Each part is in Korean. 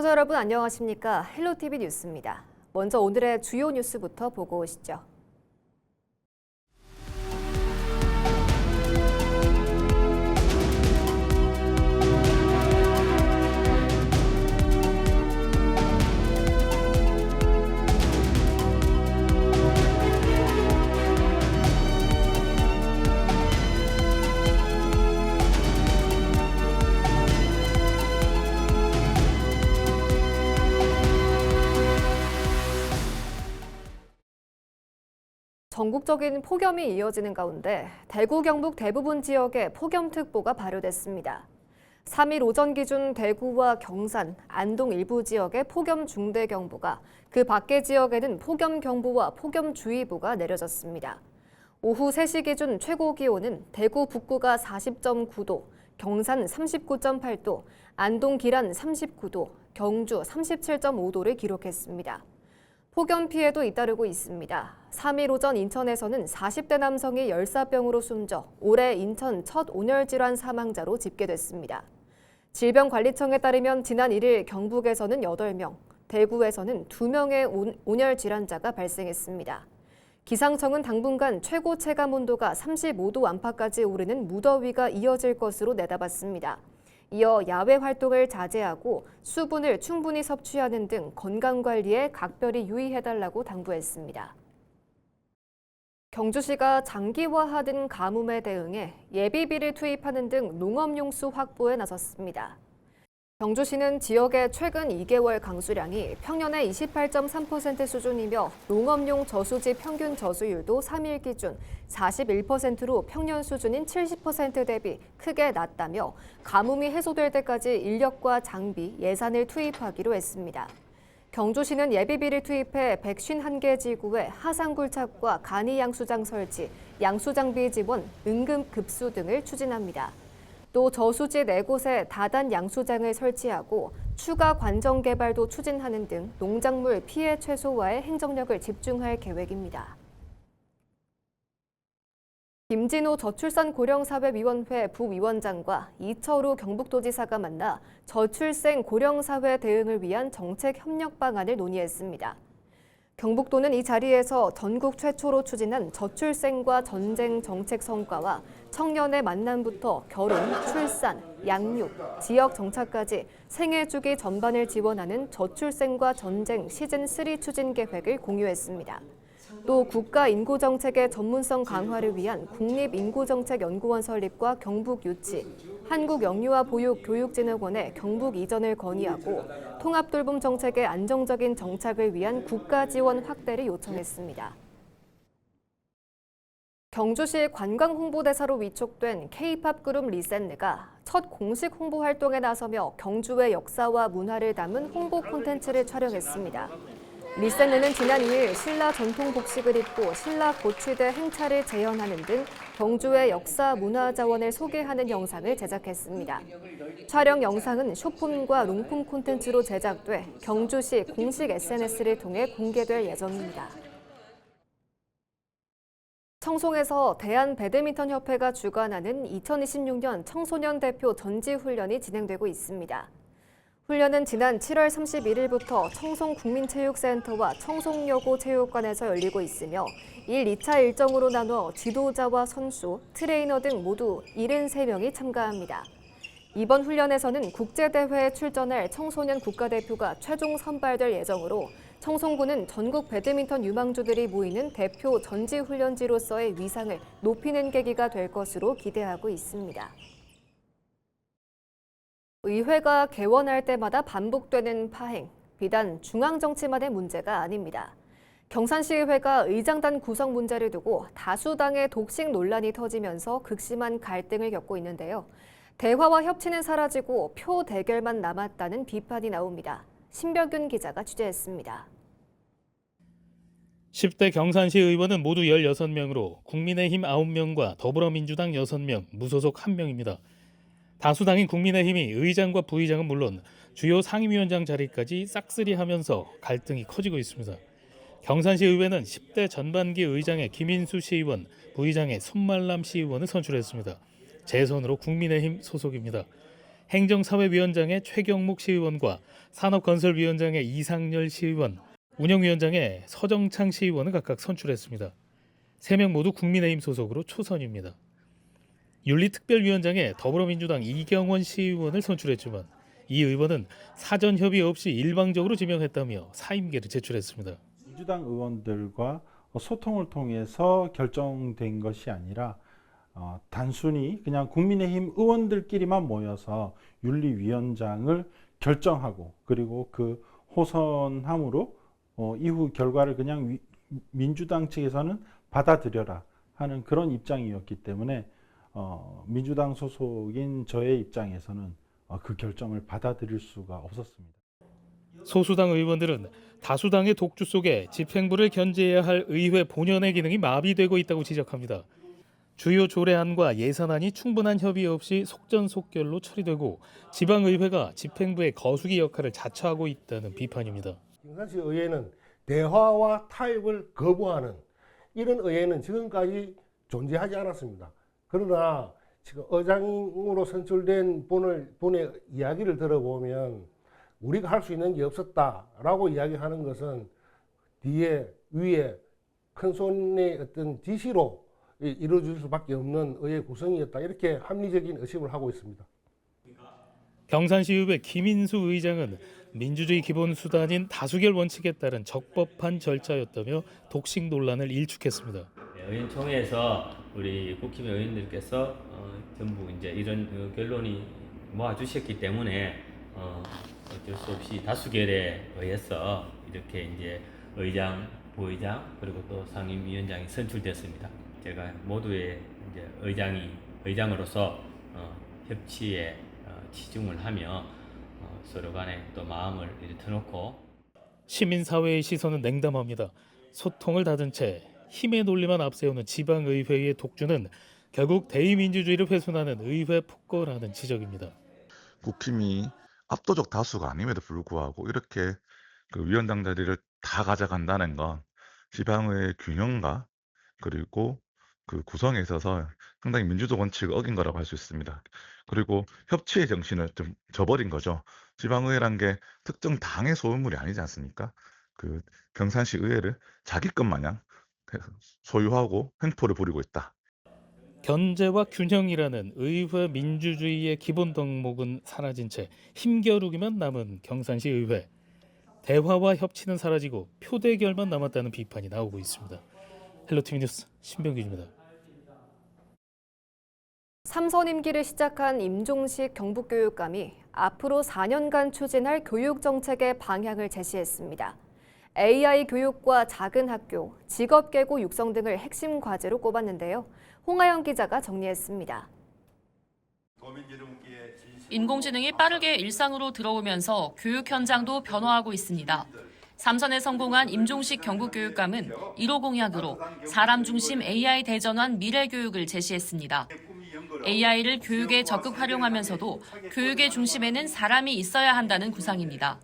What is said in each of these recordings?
시청자 여러분 안녕하십니까? 헬로티비 뉴스입니다. 먼저 오늘의 주요 뉴스부터 보고 오시죠. 전국적인 폭염이 이어지는 가운데 대구, 경북 대부분 지역에 폭염특보가 발효됐습니다. 3일 오전 기준 대구와 경산, 안동 일부 지역에 폭염 중대경보가, 그 밖의 지역에는 폭염경보와 폭염주의보가 내려졌습니다. 오후 3시 기준 최고 기온은 대구 북구가 40.9도, 경산 39.8도, 안동 기란 39도, 경주 37.5도를 기록했습니다. 폭염 피해도 잇따르고 있습니다. 3일 오전 인천에서는 40대 남성이 열사병으로 숨져 올해 인천 첫 온열질환 사망자로 집계됐습니다. 질병관리청에 따르면 지난 1일 경북에서는 8명, 대구에서는 2명의 온열질환자가 발생했습니다. 기상청은 당분간 최고 체감온도가 35도 안팎까지 오르는 무더위가 이어질 것으로 내다봤습니다. 이어 야외 활동을 자제하고 수분을 충분히 섭취하는 등 건강관리에 각별히 유의해달라고 당부했습니다. 경주시가 장기화하던 가뭄에 대응해 예비비를 투입하는 등 농업용수 확보에 나섰습니다. 경주시는 지역의 최근 2개월 강수량이 평년의 28.3% 수준이며 농업용 저수지 평균 저수율도 3일 기준 41%로 평년 수준인 70% 대비 크게 낮다며 가뭄이 해소될 때까지 인력과 장비, 예산을 투입하기로 했습니다. 경주시는 예비비를 투입해 151개 지구에 하상굴착과 간이 양수장 설치, 양수장비 지원, 응급급수 등을 추진합니다. 또 저수지 4곳에 다단 양수장을 설치하고 추가 관정 개발도 추진하는 등 농작물 피해 최소화에 행정력을 집중할 계획입니다. 김진호 저출산고령사회위원회 부위원장과 이철우 경북도지사가 만나 저출생 고령사회 대응을 위한 정책 협력 방안을 논의했습니다. 경북도는 이 자리에서 전국 최초로 추진한 저출생과 전쟁 정책 성과와 청년의 만남부터 결혼, 출산, 양육, 지역 정착까지 생애 주기 전반을 지원하는 저출생과 전쟁 시즌3 추진 계획을 공유했습니다. 또 국가인구정책의 전문성 강화를 위한 국립인구정책연구원 설립과 경북 유치, 한국영유아보육교육진흥원의 경북 이전을 건의하고 통합돌봄 정책의 안정적인 정착을 위한 국가지원 확대를 요청했습니다. 경주시 관광홍보대사로 위촉된 K-팝 그룹 리센느가 첫 공식 홍보 활동에 나서며 경주의 역사와 문화를 담은 홍보 콘텐츠를 촬영했습니다. 리센느는 지난 2일 신라 전통 복식을 입고 신라 고치대 행차를 재현하는 등 경주의 역사 문화 자원을 소개하는 영상을 제작했습니다. 촬영 영상은 쇼폼과 롱폼 콘텐츠로 제작돼 경주시 공식 SNS를 통해 공개될 예정입니다. 청송에서 대한배드민턴협회가 주관하는 2026년 청소년 대표 전지훈련이 진행되고 있습니다. 훈련은 지난 7월 31일부터 청송국민체육센터와 청송여고체육관에서 열리고 있으며 1, 2차 일정으로 나눠 지도자와 선수, 트레이너 등 모두 73명이 참가합니다. 이번 훈련에서는 국제대회에 출전할 청소년 국가대표가 최종 선발될 예정으로 청송군은 전국 배드민턴 유망주들이 모이는 대표 전지훈련지로서의 위상을 높이는 계기가 될 것으로 기대하고 있습니다. 의회가 개원할 때마다 반복되는 파행, 비단 중앙정치만의 문제가 아닙니다. 경산시의회가 의장단 구성 문제를 두고 다수당의 독식 논란이 터지면서 극심한 갈등을 겪고 있는데요. 대화와 협치는 사라지고 표 대결만 남았다는 비판이 나옵니다. 신병균 기자가 취재했습니다. 10대 경산시 의원은 모두 16명으로 국민의힘 9명과 더불어민주당 6명, 무소속 1명입니다. 다수당인 국민의힘이 의장과 부의장은 물론 주요 상임위원장 자리까지 싹쓸이하면서 갈등이 커지고 있습니다. 경산시 의회는 10대 전반기 의장의 김인수 시의원, 부의장의 손말람 시의원을 선출했습니다. 재선으로 국민의힘 소속입니다. 행정사회위원장의 최경묵 시의원과 산업건설위원장의 이상열 시의원, 운영위원장의 서정창 시의원을 각각 선출했습니다. 3명 모두 국민의힘 소속으로 초선입니다. 윤리특별위원장에 더불어민주당 이경원 시의원을 선출했지만 이 의원은 사전 협의 없이 일방적으로 지명했다며 사임계를 제출했습니다. 민주당 의원들과 소통을 통해서 결정된 것이 아니라 단순히 그냥 국민의힘 의원들끼리만 모여서 윤리위원장을 결정하고 그리고 그 호선함으로 이후 결과를 그냥 민주당 측에서는 받아들여라 하는 그런 입장이었기 때문에 민주당 소속인 저의 입장에서는 그 결정을 받아들일 수가 없었습니다. 소수당 의원들은 다수당의 독주 속에 집행부를 견제해야 할 의회 본연의 기능이 마비되고 있다고 지적합니다. 주요 조례안과 예산안이 충분한 협의 없이 속전속결로 처리되고 지방의회가 집행부의 거수기 역할을 자처하고 있다는 비판입니다. 경산시 의회는 대화와 타협을 거부하는 이런 의회는 지금까지 존재하지 않았습니다. 그러나 지금 의장으로 선출된 분의 이야기를 들어보면 우리가 할 수 있는 게 없었다라고 이야기하는 것은 뒤에 위에 큰 손의 어떤 지시로 이루어질 수밖에 없는 의회 구성이었다. 이렇게 합리적인 의심을 하고 있습니다. 경산시의회 김인수 의장은 민주주의 기본 수단인 다수결 원칙에 따른 적법한 절차였다며 독식 논란을 일축했습니다. 의원총회에서 우리 국힘의 의원들께서 전부 이제 이런 결론이 모아주셨기 때문에 어쩔 수 없이 다수결에 의해서 이렇게 이제 의장, 부의장 그리고 또 상임위원장이 선출됐습니다. 제가 모두의 이제 의장으로서 협치에 치중을 하며 서로 간에 또 마음을 이렇게 터놓고 시민사회의 시선은 냉담합니다. 소통을 닫은 채 힘의 논리만 앞세우는 지방의회의 독주는 결국 대의민주주의를 훼손하는 의회 폭거라는 지적입니다. 국힘이 압도적 다수가 아님에도 불구하고 이렇게 그 위원장 자리를 다 가져간다는 건 지방의 균형과 그리고 그 구성에 있어서 상당히 민주적 원칙을 어긴 거라고 할 수 있습니다. 그리고 협치의 정신을 좀 저버린 거죠. 지방의회란 게 특정 당의 소유물이 아니지 않습니까? 그 경산시 의회를 자기 것 마냥 소유하고 횡포를 부리고 있다. 견제와 균형이라는 의회 민주주의의 기본 덕목은 사라진 채 힘겨루기만 남은 경산시 의회. 대화와 협치는 사라지고 표대결만 남았다는 비판이 나오고 있습니다. 헬로티비 뉴스 신병규입니다. 3선 임기를 시작한 임종식 경북교육감이 앞으로 4년간 추진할 교육정책의 방향을 제시했습니다. AI 교육과 작은 학교, 직업계고 육성 등을 핵심 과제로 꼽았는데요. 홍하영 기자가 정리했습니다. 인공지능이 빠르게 일상으로 들어오면서 교육 현장도 변화하고 있습니다. 3선에 성공한 임종식 경북교육감은 1호 공약으로 사람 중심 AI 대전환 미래 교육을 제시했습니다. AI를 교육에 적극 활용하면서도 교육의 중심에는 사람이 있어야 한다는 구상입니다.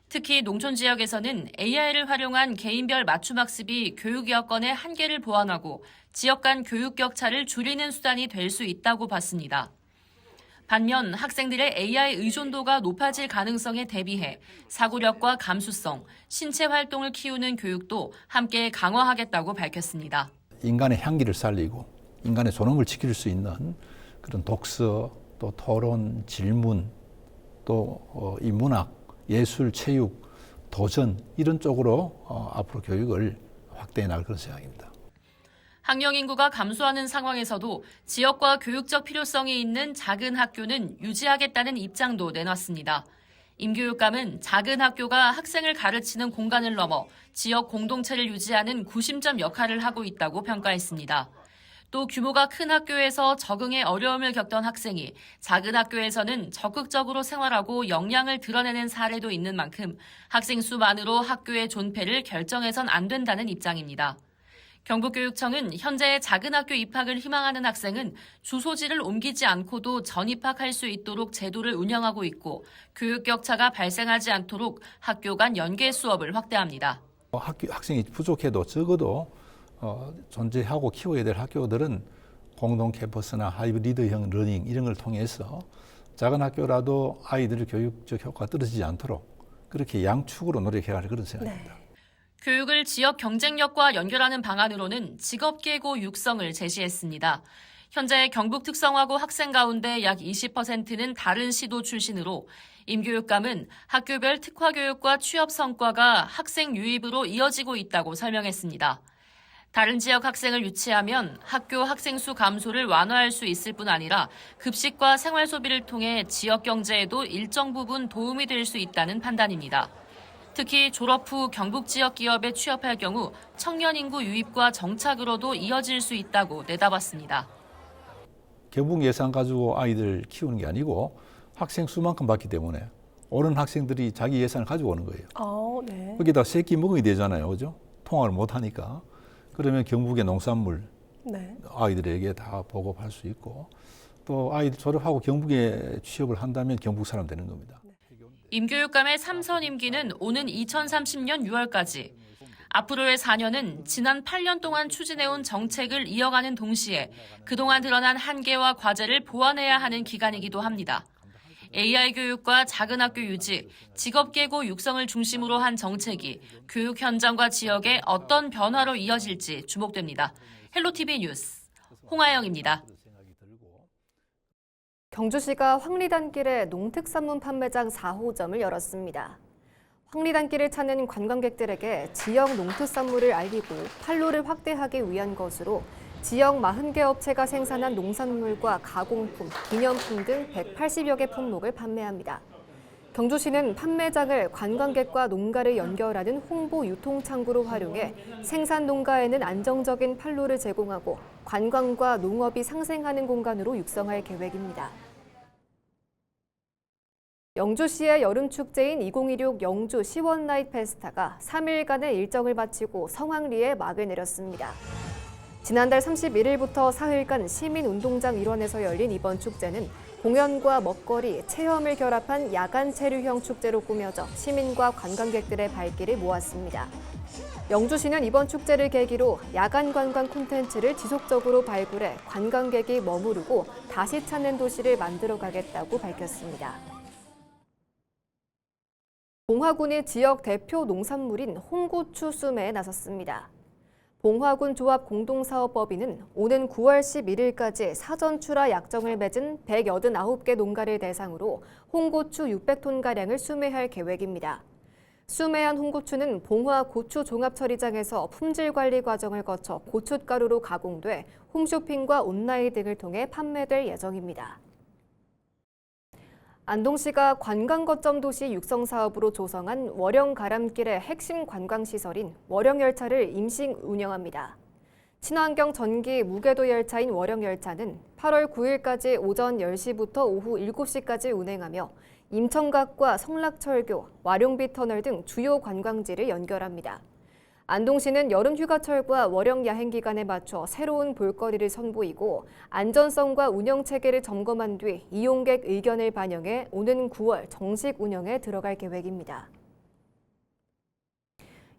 특히 농촌 지역에서는 AI를 활용한 개인별 맞춤 학습이 교육 여건의 한계를 보완하고 지역 간 교육 격차를 줄이는 수단이 될 수 있다고 봤습니다. 반면 학생들의 AI 의존도가 높아질 가능성에 대비해 사고력과 감수성, 신체 활동을 키우는 교육도 함께 강화하겠다고 밝혔습니다. 인간의 향기를 살리고 인간의 존엄을 지킬 수 있는 그런 독서, 또 토론, 질문, 또 인문학, 예술, 체육, 도전 이런 쪽으로 앞으로 교육을 확대해 나갈 그런 생각입니다. 학령 인구가 감소하는 상황에서도 지역과 교육적 필요성이 있는 작은 학교는 유지하겠다는 입장도 내놨습니다. 임 교육감은 작은 학교가 학생을 가르치는 공간을 넘어 지역 공동체를 유지하는 구심점 역할을 하고 있다고 평가했습니다. 또 규모가 큰 학교에서 적응에 어려움을 겪던 학생이 작은 학교에서는 적극적으로 생활하고 역량을 드러내는 사례도 있는 만큼 학생 수만으로 학교의 존폐를 결정해선 안 된다는 입장입니다. 경북교육청은 현재 작은 학교 입학을 희망하는 학생은 주소지를 옮기지 않고도 전입학할 수 있도록 제도를 운영하고 있고 교육 격차가 발생하지 않도록 학교 간 연계 수업을 확대합니다. 학생이 부족해도 적어도 존재하고 키워야 될 학교들은 공동 캠퍼스나 하이브리드형 러닝 이런 걸 통해서 작은 학교라도 아이들 교육적 효과가 떨어지지 않도록 그렇게 양축으로 노력해야 할 그런 생각입니다. 교육을 지역 경쟁력과 연결하는 방안으로는 직업계고 육성을 제시했습니다. 현재 경북 특성화고 학생 가운데 약 20%는 다른 시도 출신으로 임교육감은 학교별 특화교육과 취업 성과가 학생 유입으로 이어지고 있다고 설명했습니다. 다른 지역 학생을 유치하면 학교 학생 수 감소를 완화할 수 있을 뿐 아니라 급식과 생활 소비를 통해 지역 경제에도 일정 부분 도움이 될 수 있다는 판단입니다. 특히 졸업 후 경북 지역 기업에 취업할 경우 청년 인구 유입과 정착으로도 이어질 수 있다고 내다봤습니다. 경북 예산 가지고 아이들 키우는 게 아니고 학생 수만큼 받기 때문에 옳은 학생들이 자기 예산을 가지고 오는 거예요. 네. 거기다 세끼 먹어야 되잖아요. 그죠? 통학을 못 하니까. 그러면 경북의 농산물 네. 아이들에게 다 보급할 수 있고 또 아이들 졸업하고 경북에 취업을 한다면 경북 사람 되는 겁니다. 임교육감의 3선 임기는 오는 2030년 6월까지. 앞으로의 4년은 지난 8년 동안 추진해온 정책을 이어가는 동시에 그동안 드러난 한계와 과제를 보완해야 하는 기간이기도 합니다. AI 교육과 작은 학교 유지, 직업계고 육성을 중심으로 한 정책이 교육 현장과 지역에 어떤 변화로 이어질지 주목됩니다. 헬로티비 뉴스 홍아영입니다. 경주시가 황리단길에 농특산물 판매장 4호점을 열었습니다. 황리단길을 찾는 관광객들에게 지역 농특산물을 알리고 판로를 확대하기 위한 것으로 지역 40개 업체가 생산한 농산물과 가공품, 기념품 등 180여 개 품목을 판매합니다. 경주시는 판매장을 관광객과 농가를 연결하는 홍보 유통 창구로 활용해 생산 농가에는 안정적인 판로를 제공하고 관광과 농업이 상생하는 공간으로 육성할 계획입니다. 영주시의 여름축제인 2016 영주 시원나잇 페스타가 3일간의 일정을 마치고 성황리에 막을 내렸습니다. 지난달 31일부터 사흘간 시민운동장 일원에서 열린 이번 축제는 공연과 먹거리, 체험을 결합한 야간 체류형 축제로 꾸며져 시민과 관광객들의 발길을 모았습니다. 영주시는 이번 축제를 계기로 야간 관광 콘텐츠를 지속적으로 발굴해 관광객이 머무르고 다시 찾는 도시를 만들어가겠다고 밝혔습니다. 봉화군이 지역 대표 농산물인 홍고추 수매에 나섰습니다. 봉화군 조합 공동사업법인은 오는 9월 11일까지 사전 출하 약정을 맺은 189개 농가를 대상으로 홍고추 600톤가량을 수매할 계획입니다. 수매한 홍고추는 봉화 고추종합처리장에서 품질 관리 과정을 거쳐 고춧가루로 가공돼 홈쇼핑과 온라인 등을 통해 판매될 예정입니다. 안동시가 관광거점 도시 육성 사업으로 조성한 월영 가람길의 핵심 관광시설인 월영열차를 임시 운영합니다. 친환경 전기 무궤도 열차인 월영열차는 8월 9일까지 오전 10시부터 오후 7시까지 운행하며 임천각과 성락철교, 와룡비터널 등 주요 관광지를 연결합니다. 안동시는 여름 휴가철과 월영 야행 기간에 맞춰 새로운 볼거리를 선보이고 안전성과 운영 체계를 점검한 뒤 이용객 의견을 반영해 오는 9월 정식 운영에 들어갈 계획입니다.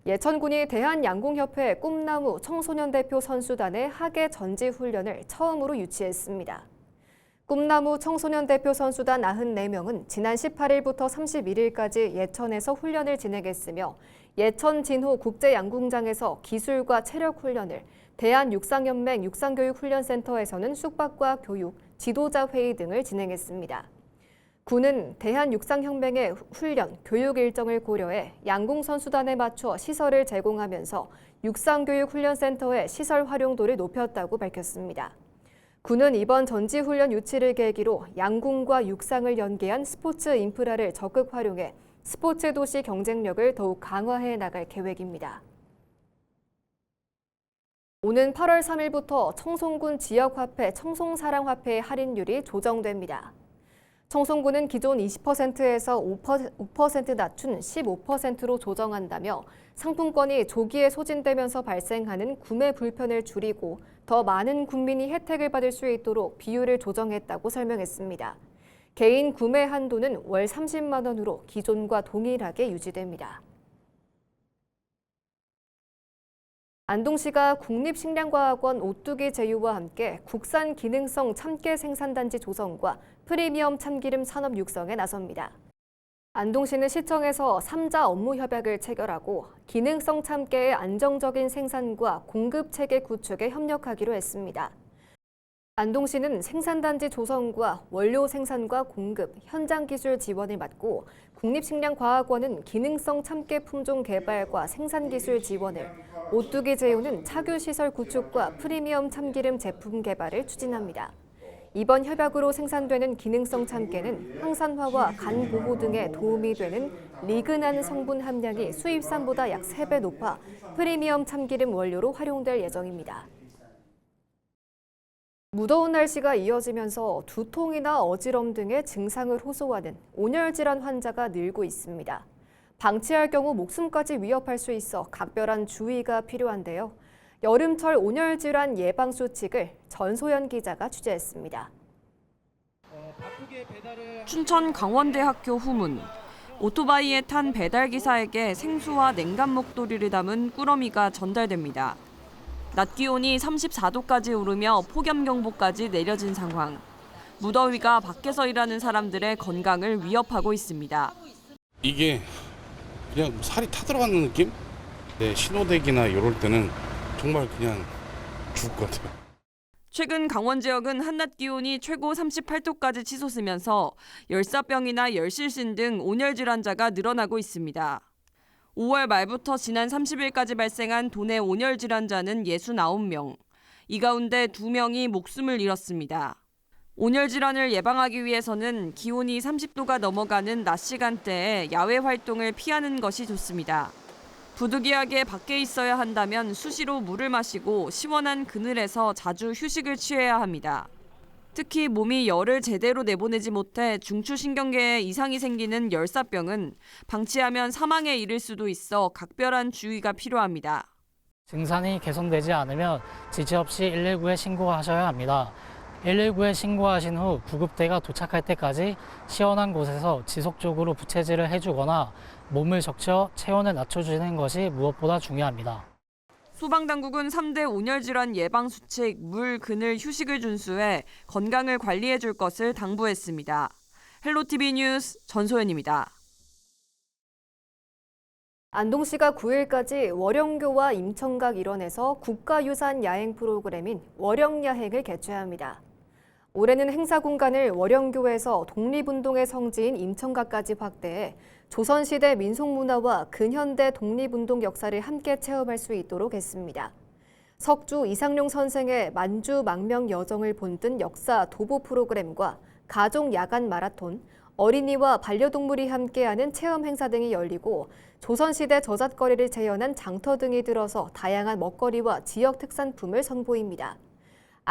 예천군이 대한양궁협회 꿈나무 청소년 대표 선수단의 하계 전지 훈련을 처음으로 유치했습니다. 꿈나무 청소년 대표 선수단 94명은 지난 18일부터 31일까지 예천에서 훈련을 진행했으며 예천 진호 국제양궁장에서 기술과 체력 훈련을, 대한육상연맹 육상교육훈련센터에서는 숙박과 교육, 지도자 회의 등을 진행했습니다. 군은 대한육상혁명의 훈련, 교육 일정을 고려해 양궁 선수단에 맞춰 시설을 제공하면서 육상교육훈련센터의 시설 활용도를 높였다고 밝혔습니다. 군은 이번 전지훈련 유치를 계기로 양궁과 육상을 연계한 스포츠 인프라를 적극 활용해 스포츠 도시 경쟁력을 더욱 강화해 나갈 계획입니다. 오는 8월 3일부터 청송군 지역화폐 청송사랑화폐의 할인율이 조정됩니다. 청송군은 기존 20%에서 5% 낮춘 15%로 조정한다며 상품권이 조기에 소진되면서 발생하는 구매 불편을 줄이고 더 많은 국민이 혜택을 받을 수 있도록 비율을 조정했다고 설명했습니다. 개인 구매 한도는 월 30만 원으로 기존과 동일하게 유지됩니다. 안동시가 국립식량과학원 오뚜기 제휴와 함께 국산 기능성 참깨 생산단지 조성과 프리미엄 참기름 산업 육성에 나섭니다. 안동시는 시청에서 3자 업무 협약을 체결하고 기능성 참깨의 안정적인 생산과 공급 체계 구축에 협력하기로 했습니다. 안동시는 생산단지 조성과 원료 생산과 공급, 현장 기술 지원을 맡고 국립식량과학원은 기능성 참깨 품종 개발과 생산 기술 지원을, 오뚜기 제휴는 착유시설 구축과 프리미엄 참기름 제품 개발을 추진합니다. 이번 협약으로 생산되는 기능성 참깨는 항산화와 간 보호 등에 도움이 되는 리그난 성분 함량이 수입산보다 약 3배 높아 프리미엄 참기름 원료로 활용될 예정입니다. 무더운 날씨가 이어지면서 두통이나 어지럼 등의 증상을 호소하는 온열 질환 환자가 늘고 있습니다. 방치할 경우 목숨까지 위협할 수 있어 각별한 주의가 필요한데요. 여름철 온열 질환 예방 수칙을 전소연 기자가 취재했습니다. 춘천 강원대학교 후문. 오토바이에 탄 배달기사에게 생수와 냉간 목도리를 담은 꾸러미가 전달됩니다. 낮 기온이 34도까지 오르며 폭염경보까지 내려진 상황. 무더위가 밖에서 일하는 사람들의 건강을 위협하고 있습니다. 이게 그냥 살이 타들어가는 느낌? 네, 신호대기나 이럴 때는 정말 그냥 죽을 것 같아요. 최근 강원 지역은 한낮 기온이 최고 38도까지 치솟으면서 열사병이나 열실신 등 온열 질환자가 늘어나고 있습니다. 5월 말부터 지난 30일까지 발생한 도내 온열 질환자는 69명. 이 가운데 2명이 목숨을 잃었습니다. 온열 질환을 예방하기 위해서는 기온이 30도가 넘어가는 낮 시간대에 야외 활동을 피하는 것이 좋습니다. 부득이하게 밖에 있어야 한다면 수시로 물을 마시고 시원한 그늘에서 자주 휴식을 취해야 합니다. 특히 몸이 열을 제대로 내보내지 못해 중추신경계에 이상이 생기는 열사병은 방치하면 사망에 이를 수도 있어 각별한 주의가 필요합니다. 증상이 개선되지 않으면 지체 없이 119에 신고하셔야 합니다. 119에 신고하신 후 구급대가 도착할 때까지 시원한 곳에서 지속적으로 부채질을 해주거나 몸을 적셔 체온을 낮춰주는 것이 무엇보다 중요합니다. 소방당국은 3대 온열질환 예방 수칙 물, 그늘, 휴식을 준수해 건강을 관리해 줄 것을 당부했습니다. 헬로티비 뉴스 전소연입니다. 안동시가 9일까지 월영교와 임청각 일원에서 국가유산 야행 프로그램인 월영야행을 개최합니다. 올해는 행사 공간을 월영교에서 독립운동의 성지인 임청각까지 확대해 조선시대 민속문화와 근현대 독립운동 역사를 함께 체험할 수 있도록 했습니다. 석주 이상용 선생의 만주 망명 여정을 본뜬 역사 도보 프로그램과 가족 야간 마라톤, 어린이와 반려동물이 함께하는 체험 행사 등이 열리고 조선시대 저잣거리를 재현한 장터 등이 들어서 다양한 먹거리와 지역 특산품을 선보입니다.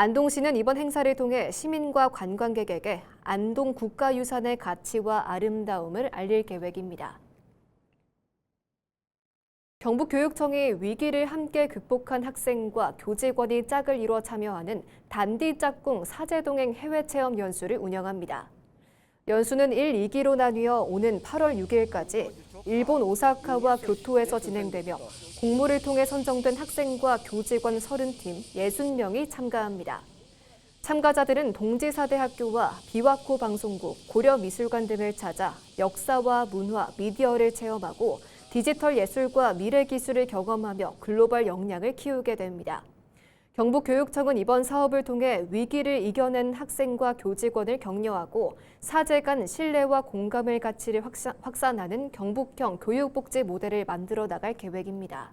안동시는 이번 행사를 통해 시민과 관광객에게 안동 국가유산의 가치와 아름다움을 알릴 계획입니다. 경북교육청이 위기를 함께 극복한 학생과 교직원이 짝을 이뤄 참여하는 단디짝꿍 사제동행 해외체험 연수를 운영합니다. 연수는 1, 2기로 나뉘어 오는 8월 6일까지 일본 오사카와 교토에서 진행되며 공모를 통해 선정된 학생과 교직원 30팀 60명이 참가합니다. 참가자들은 동지사대학교와 비와코 방송국, 고려미술관 등을 찾아 역사와 문화, 미디어를 체험하고 디지털 예술과 미래 기술을 경험하며 글로벌 역량을 키우게 됩니다. 경북교육청은 이번 사업을 통해 위기를 이겨낸 학생과 교직원을 격려하고 사제 간 신뢰와 공감의 가치를 확산하는 경북형 교육복지 모델을 만들어 나갈 계획입니다.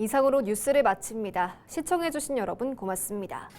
이상으로 뉴스를 마칩니다. 시청해주신 여러분 고맙습니다.